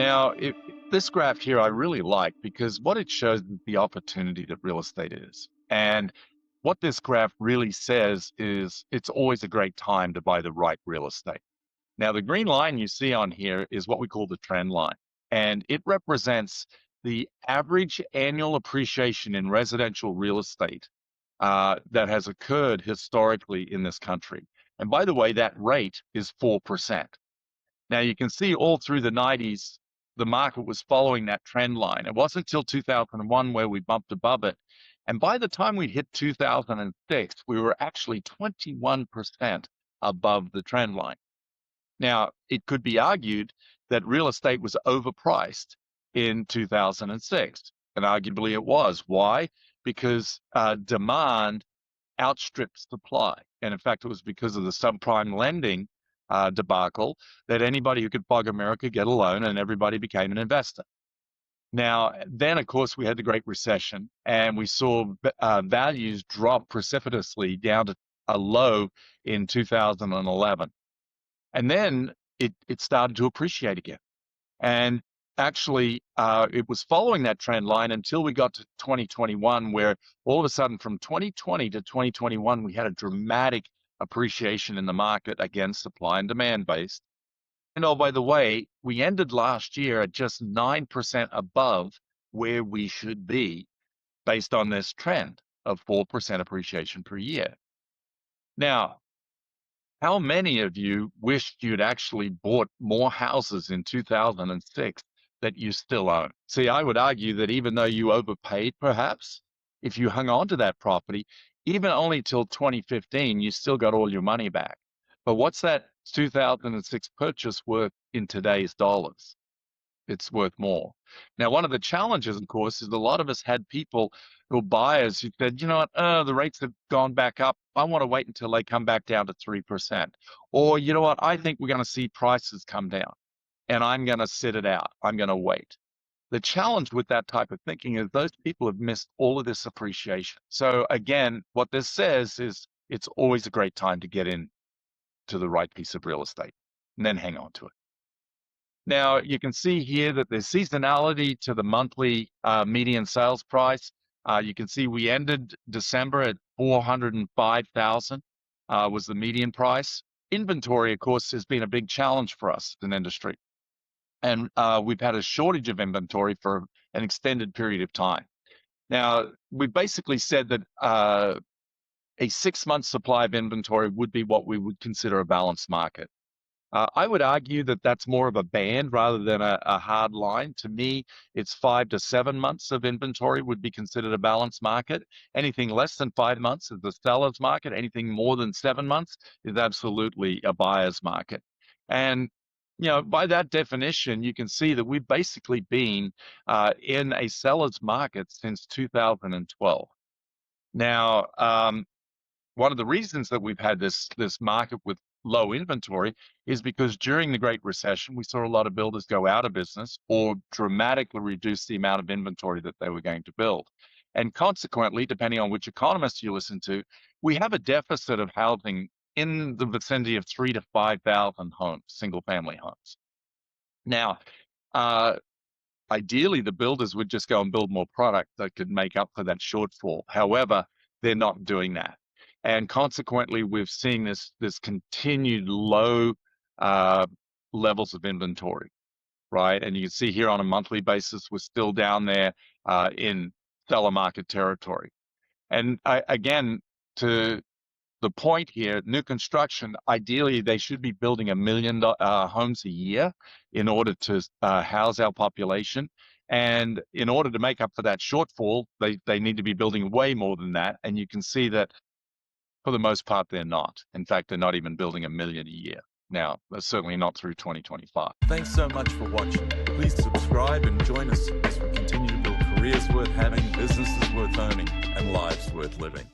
Now, this graph here I really like because what it shows is the opportunity that real estate is. And what this graph really says is it's always a great time to buy the right real estate. Now, the green line you see on here is what we call the trend line, and it represents the average annual appreciation in residential real estate that has occurred historically in this country. And by the way, that rate is 4%. Now, you can see all through the 90s, the market was following that trend line. It wasn't until 2001 where we bumped above it. And by the time we hit 2006, we were actually 21% above the trend line. Now, it could be argued that real estate was overpriced in 2006, and arguably it was. Why? Because demand outstripped supply. And in fact, it was because of the subprime lending debacle that anybody who could plug America get a loan and everybody became an investor. Now, then, of course, we had the Great Recession and we saw values drop precipitously down to a low in 2011. And then it started to appreciate again. And actually, it was following that trend line until we got to 2021, where all of a sudden from 2020 to 2021, we had a dramatic appreciation in the market, again, supply and demand based. And oh, by the way, we ended last year at just 9% above where we should be based on this trend of 4% appreciation per year. Now, how many of you wished you'd actually bought more houses in 2006 that you still own? See, I would argue that even though you overpaid, perhaps, if you hung on to that property, even only till 2015, you still got all your money back. But what's that 2006 purchase worth in today's dollars? It's worth more. Now, one of the challenges, of course, is a lot of us had people who buyers who said, you know what, the rates have gone back up. I want to wait until they come back down to 3%. Or, you know what, I think we're going to see prices come down and I'm going to sit it out. I'm going to wait. The challenge with that type of thinking is those people have missed all of this appreciation. So again, what this says is it's always a great time to get in to the right piece of real estate and then hang on to it. Now, you can see here that there's seasonality to the monthly median sales price. You can see we ended December at 405,000 was the median price. Inventory, of course, has been a big challenge for us as an industry. And we've had a shortage of inventory for an extended period of time. Now, we basically said that a 6-month supply of inventory would be what we would consider a balanced market. I would argue that that's more of a band rather than a hard line. To me, it's 5 to 7 months of inventory would be considered a balanced market. Anything less than 5 months is the seller's market. Anything more than 7 months is absolutely a buyer's market. And you know, by that definition, you can see that we've basically been in a seller's market since 2012. Now, one of the reasons that we've had this market with low inventory is because during the Great Recession, we saw a lot of builders go out of business or dramatically reduce the amount of inventory that they were going to build. And consequently, depending on which economist you listen to, we have a deficit of housing in the vicinity of 3,000 to 5,000 homes, single family homes. Now, ideally, the builders would just go and build more product that could make up for that shortfall. However, they're not doing that. And consequently, we've seen this continued low levels of inventory, right? And you can see here on a monthly basis, we're still down there in seller market territory. And again, to the point here, new construction, ideally, they should be building 1 million homes a year in order to house our population. And in order to make up for that shortfall, they need to be building way more than that. And you can see that for the most part, they're not. In fact, they're not even building 1 million a year. Now, they're certainly not through 2025. Thanks so much for watching. Please subscribe and join us as we continue to build careers worth having, businesses worth owning, and lives worth living.